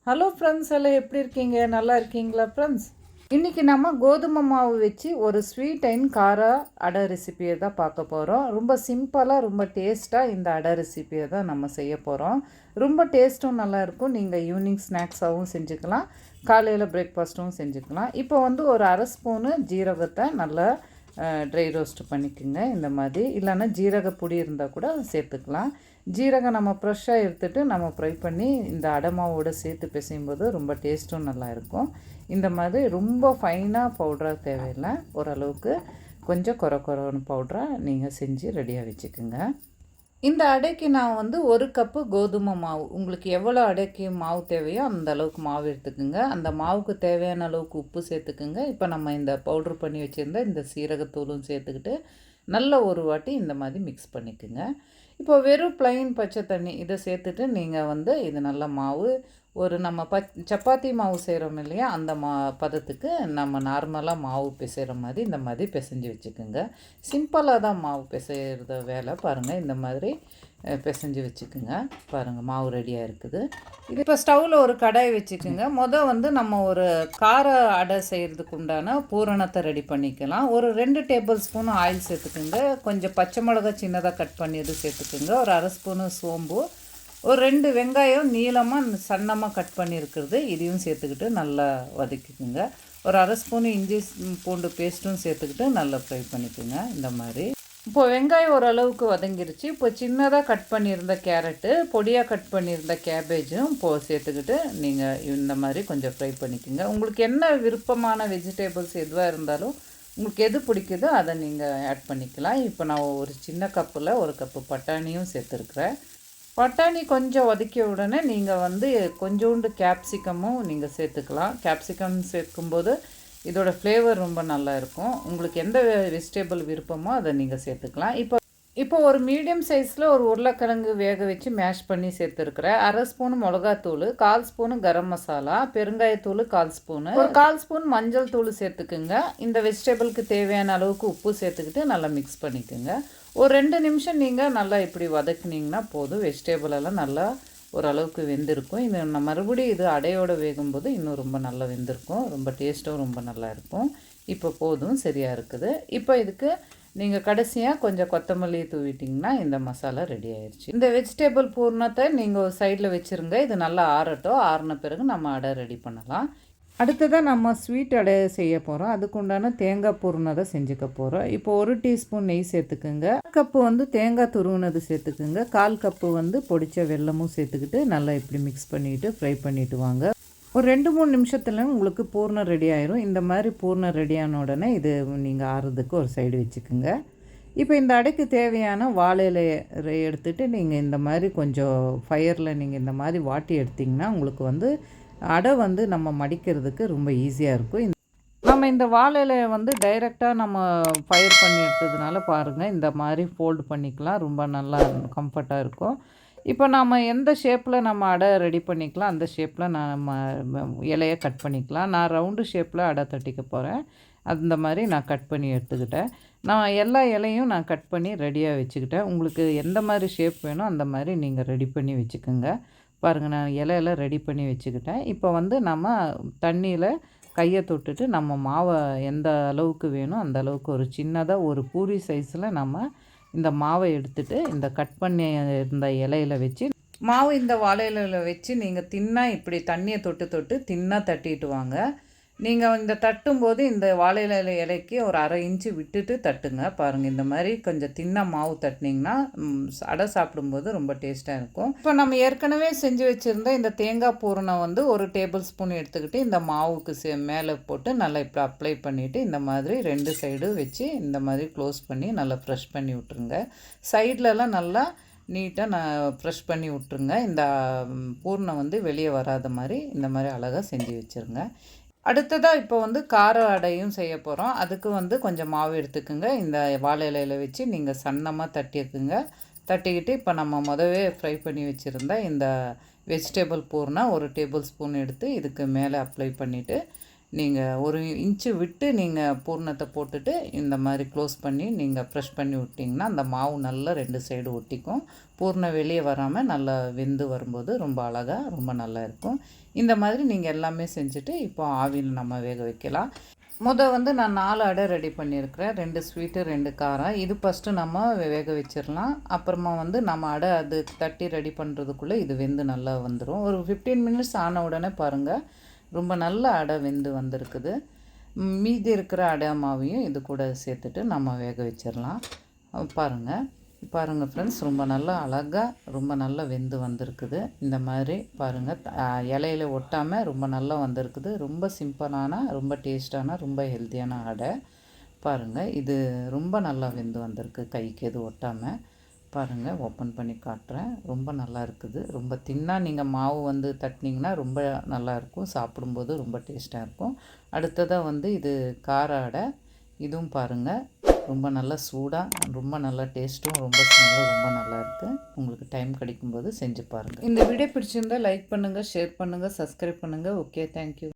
Hello friends, எல்லாம் எப்படி இருக்கீங்க? நல்லா இருக்கீங்களா ஃப்ரெண்ட்ஸ்? இன்றைக்கி நம்ம கோதுமை மாவு வச்சு ஒரு ஸ்வீட் அண்ட் கார அடை ரெசிபியை தான் பார்க்க போகிறோம். ரொம்ப சிம்பிளாக ரொம்ப டேஸ்ட்டாக இந்த அடை ரெசிபியை தான் நம்ம செய்ய போகிறோம். ரொம்ப டேஸ்ட்டும் நல்லாயிருக்கும். நீங்கள் ஈவினிங் ஸ்நாக்ஸாகவும் செஞ்சுக்கலாம், காலையில் பிரேக்ஃபாஸ்ட்டும் செஞ்சுக்கலாம். இப்போ ஒரு அரை ஸ்பூனு ஜீரகத்தை நல்லா ட்ரை ரோஸ்ட் பண்ணிக்கோங்க. இந்த மாதிரி இல்லைன்னா ஜீரக பொடி இருந்தால் கூட சேர்த்துக்கலாம். ஜீரகம் நம்ம ஃப்ரெஷ்ஷாக எடுத்துகிட்டு நம்ம ஃப்ரை பண்ணி இந்த அடமாவோடு சேர்த்து பிசையும்போது ரொம்ப டேஸ்ட்டும் நல்லாயிருக்கும். இந்த மாதிரி ரொம்ப ஃபைனாக பவுடராக தேவையில்லை, ஓரளவுக்கு கொஞ்சம் கொரன்னு பவுடராக நீங்கள் செஞ்சு ரெடியாக வச்சுக்கோங்க. இந்த அடைக்கு நான் 1 கப்பு கோதுமை மாவு, உங்களுக்கு எவ்வளோ அடைக்கு மாவு தேவையோ அந்த அளவுக்கு மாவு எடுத்துக்குங்க. அந்த மாவுக்கு தேவையான அளவுக்கு உப்பு சேர்த்துக்குங்க. இப்போ நம்ம இந்த பவுட்ரு பண்ணி வச்சுருந்த இந்த சீரகத்தூளும் சேர்த்துக்கிட்டு நல்ல ஒரு வாட்டி இந்த மாதிரி மிக்ஸ் பண்ணிக்கோங்க. இப்போ வெறும் ப்ளைன் பச்சை தண்ணி இதை சேர்த்துட்டு நீங்கள் இது நல்ல மாவு நம்ம சப்பாத்தி மாவு செய்கிறோம் இல்லையா, அந்த பதத்துக்கு நம்ம நார்மலாக மாவு பிசைகிற மாதிரி இந்த மாதிரி பிசைஞ்சு வச்சுக்கோங்க. சிம்பிளாக தான் மாவு பிசைகிறத வேலை. பாருங்கள், இந்த மாதிரி பிசைஞ்சு வச்சுக்கோங்க. பாருங்கள், மாவு ரெடியாக இருக்குது. இது இப்போ ஸ்டவ்வில் ஒரு கடாய் வச்சுக்கோங்க. நம்ம ஒரு கார அடை செய்கிறதுக்கு உண்டான பூரணத்தை ரெடி பண்ணிக்கலாம். ஒரு 2 டேபிள் ஸ்பூன் ஆயில் சேர்த்துக்குங்க. கொஞ்சம் பச்சை மிளகாய் சின்னதாக கட் பண்ணியது சேர்த்துக்குங்க. ஒரு அரை ஸ்பூனு சோம்பு, ஒரு 2 வெங்காயம் நீளமாக சன்னமாக கட் பண்ணியிருக்கிறது இதையும் சேர்த்துக்கிட்டு நல்லா வதக்கிக்குங்க. ஒரு அரை ஸ்பூன் இஞ்சி பூண்டு பேஸ்ட்டும் சேர்த்துக்கிட்டு நல்லா ஃப்ரை பண்ணிக்கோங்க. இந்த மாதிரி இப்போது வெங்காயம் ஓரளவுக்கு வதங்கிருச்சு. இப்போ சின்னதாக கட் பண்ணியிருந்த கேரட்டு, பொடியாக கட் பண்ணியிருந்த கேபேஜும் சேர்த்துக்கிட்டு நீங்கள் இந்த மாதிரி கொஞ்சம் ஃப்ரை பண்ணிக்கோங்க. உங்களுக்கு என்ன விருப்பமான வெஜிடபிள்ஸ் எதுவாக இருந்தாலும் உங்களுக்கு எது பிடிக்குதோ அதை நீங்கள் ஆட் பண்ணிக்கலாம். இப்போ நான் ஒரு சின்ன கப்பில் 1 கப்பு பட்டாணியும் சேர்த்துருக்குறேன். பட்டாணி கொஞ்சம் வதக்கிய உடனே நீங்கள் கொஞ்சோண்டு கேப்சிகமும் நீங்கள் சேர்த்துக்கலாம். கேப்சிகம் சேர்க்கும்போது இதோட ஃப்ளேவர் ரொம்ப நல்லா இருக்கும். உங்களுக்கு எந்த வெஜிடபிள் விருப்பமோ அதை நீங்கள் சேர்த்துக்கலாம். இப்போ ஒரு மீடியம் சைஸில் ஒரு உருளைக்கிழங்கு வேக வச்சு மேஷ் பண்ணி சேர்த்துருக்குறேன். அரை ஸ்பூன் மிளகாத்தூள், 1/4 ஸ்பூனு கரம் மசாலா, பெருங்காயத்தூள் 1/4 ஸ்பூனு, ஒரு 1/4 ஸ்பூன் மஞ்சள் தூள் சேர்த்துக்குங்க. இந்த வெஜிடபிளுக்கு தேவையான அளவுக்கு உப்பு சேர்த்துக்கிட்டு நல்லா மிக்ஸ் பண்ணிக்கோங்க. ஒரு 2 நிமிஷம் நீங்கள் நல்லா இப்படி வதக்குனிங்கன்னா போதும். வெஜிடபிளெல்லாம் நல்லா ஓரளவுக்கு வெந்திருக்கும். இது மறுபடியும் இது அடையோடு வேகும்போது இன்னும் ரொம்ப நல்லா வெந்திருக்கும். ரொம்ப டேஸ்ட்டும் ரொம்ப நல்லா இருக்கும். இப்போ போதும், சரியாக இருக்குது. இப்போ இதுக்கு நீங்கள் கடைசியாக கொஞ்சம் கொத்தமல்லி தூவிட்டிங்கன்னா இந்த மசாலா ரெடி ஆயிடுச்சு. இந்த வெஜிடபிள் பூர்ணத்தை நீங்கள் ஒரு சைடில் வச்சுருங்க. இது நல்லா ஆறட்டும். ஆறின பிறகு நம்ம அடை ரெடி பண்ணலாம். அடுத்ததாக நம்ம ஸ்வீட் அடை செய்ய போகிறோம். அதுக்கு உண்டான தேங்காய் பூர்ணத்தை செஞ்சுக்க போகிறோம். இப்போ 1 டீஸ்பூன் நெய் சேர்த்துக்குங்க. 1 கப்பு தேங்காய் துருவினது சேர்த்துக்குங்க. 1/4 கப்பு பொடிச்ச வெல்லமும் சேர்த்துக்கிட்டு நல்லா இப்படி மிக்ஸ் பண்ணிவிட்டு ஃப்ரை பண்ணிவிட்டு வாங்க. ஒரு 2-3 நிமிஷத்தில் உங்களுக்கு பூர்ணம் ரெடி ஆயிரும். இந்த மாதிரி பூர்ணம் ரெடியான உடனே இது நீங்கள் ஆறுறதுக்கு ஒரு சைடு வச்சுக்கோங்க. இப்போ இந்த அடைக்கு தேவையான வாழை இலையை எடுத்துகிட்டு நீங்கள் இந்த மாதிரி கொஞ்சம் ஃபயரில் நீங்கள் இந்த மாதிரி வாட்டி எடுத்திங்கன்னா உங்களுக்கு அடை நம்ம மடிக்கிறதுக்கு ரொம்ப ஈஸியாக இருக்கும். நம்ம இந்த வாழை இலையை டைரெக்டாக நம்ம ஃபயர் பண்ணி எடுத்ததுனால பாருங்கள், இந்த மாதிரி ஃபோல்டு பண்ணிக்கலாம். ரொம்ப நல்லா கம்ஃபர்ட்டாக இருக்கும். இப்போ நம்ம எந்த ஷேப்பில் நம்ம அடை ரெடி பண்ணிக்கலாம் அந்த ஷேப்பில் நம்ம இலையை கட் பண்ணிக்கலாம். நான் ரவுண்டு ஷேப்பில் அடை தட்டிக்க போகிறேன். அந்த மாதிரி நான் கட் பண்ணி எடுத்துக்கிட்டேன். நான் எல்லா இலையும் நான் கட் பண்ணி ரெடியாக வச்சுக்கிட்டேன். உங்களுக்கு எந்த மாதிரி ஷேப் வேணும் அந்த மாதிரி நீங்கள் ரெடி பண்ணி வச்சுக்கோங்க. பாருங்கள், நான் இலையெல்லாம் ரெடி பண்ணி வச்சுக்கிட்டேன். இப்போ நம்ம தண்ணியில் கையை தொட்டுட்டு நம்ம மாவை எந்த அளவுக்கு வேணும் அந்த அளவுக்கு ஒரு சின்னதாக ஒரு பூரி சைஸில் நம்ம இந்த மாவை எடுத்துகிட்டு இந்த கட் பண்ணி இருந்த இலையில் வச்சு மாவு இந்த வாழை இலையில் வச்சு நீங்கள் தின்னா இப்படி தண்ணியை தொட்டு தொட்டு தின்னா தட்டிட்டு வாங்க. நீங்கள் இந்த தட்டும்போது இந்த வாழை இலைக்கு ஒரு 1/2 இன்ச்சு விட்டுட்டு தட்டுங்க. பாருங்கள், இந்த மாதிரி கொஞ்சம் தின்னாக மாவு தட்டினீங்கன்னா அடை சாப்பிடும்போது ரொம்ப டேஸ்ட்டாக இருக்கும். இப்போ நம்ம ஏற்கனவே செஞ்சு வச்சுருந்த இந்த தேங்காய் பூரணம் 1 டேபிள் ஸ்பூன் எடுத்துக்கிட்டு இந்த மாவுக்கு மேலே போட்டு நல்லா இப்போ அப்ளை பண்ணிவிட்டு இந்த மாதிரி 2 சைடு வச்சு இந்த மாதிரி க்ளோஸ் பண்ணி நல்லா ப்ரெஷ் பண்ணி விட்ருங்க. சைட்லலாம் நல்லா நீட்டாக நான் ப்ரெஷ் பண்ணி விட்ருங்க. இந்த பூர்ணம் வெளியே வராத மாதிரி இந்த மாதிரி அழகாக செஞ்சு வச்சுருங்க. அடுத்ததாக இப்போ கார அடையும் செய்ய போகிறோம். அதுக்கு கொஞ்சம் மாவு எடுத்துக்குங்க. இந்த வாழை இலையில் வச்சு நீங்கள் சன்னமாக தட்டிக்குங்க. தட்டிக்கிட்டு இப்போ நம்ம முதவே ஃப்ரை பண்ணி வச்சுருந்த இந்த வெஜிடபிள் பூர்ணம் 1 டேபிள் ஸ்பூன் எடுத்து இதுக்கு மேலே அப்ளை பண்ணிவிட்டு நீங்கள் 1 இன்ச்சு விட்டு நீங்கள் பூரணத்தை போட்டுட்டு இந்த மாதிரி க்ளோஸ் பண்ணி நீங்கள் ப்ரெஷ் பண்ணி விட்டிங்கன்னா அந்த மாவு நல்லா 2 சைடு ஒட்டிக்கும். பூரணம் வெளியே வராமல் நல்லா வெந்து வரும்போது ரொம்ப அழகாக ரொம்ப நல்லா இருக்கும். இந்த மாதிரி நீங்கள் எல்லாமே செஞ்சுட்டு இப்போ ஆவியில் நம்ம வேக வைக்கலாம். வந்து நான் 4 அடை ரெடி பண்ணியிருக்கிறேன். 2 ஸ்வீட்டு 2 காரம். இது ஃபஸ்ட்டு நம்ம வேக வச்சிடலாம். அப்புறமா நம்ம அடை அது தட்டி ரெடி பண்ணுறதுக்குள்ளே இது வெந்து நல்லா வந்துடும். ஒரு 15 மினிட்ஸ் ஆன உடனே பாருங்கள் ரொம்ப நல்ல அடை வெந்து வந்திருக்குது. மீதி இருக்கிற அடை மாவையும் இது கூட சேர்த்துட்டு நம்ம வேக வச்சிடலாம். பாருங்கள் ஃப்ரெண்ட்ஸ், ரொம்ப நல்லா அழகாக ரொம்ப நல்லா வெந்து வந்திருக்குது. இந்த மாதிரி பாருங்கள், இலையில ஒட்டாமல் ரொம்ப நல்லா வந்திருக்குது. ரொம்ப சிம்பிளான ரொம்ப டேஸ்டான ரொம்ப ஹெல்த்தியான அடை. பாருங்கள், இது ரொம்ப நல்லா வெந்து வந்திருக்கு, கைக்கு எதுவும் ஒட்டாமல். பாருங்கள், ஓப்பன் பண்ணி காட்டுறேன். ரொம்ப நல்லா இருக்குது. ரொம்ப தின்னாக நீங்கள் மாவு தட்டினீங்கன்னா ரொம்ப நல்லாயிருக்கும். சாப்பிடும்போது ரொம்ப டேஸ்ட்டாக இருக்கும். அடுத்ததாக இது கார அடை. இதுவும் பாருங்கள் ரொம்ப நல்லா சூடாக ரொம்ப நல்லா டேஸ்ட்டும் ரொம்ப ஸ்மெல்லும் ரொம்ப நல்லாயிருக்கு. உங்களுக்கு டைம் கிடைக்கும்போது செஞ்சு பாருங்கள். இந்த வீடியோ பிடிச்சிருந்தால் லைக் பண்ணுங்கள், ஷேர் பண்ணுங்கள், சப்ஸ்கிரைப் பண்ணுங்கள். Okay, thank you.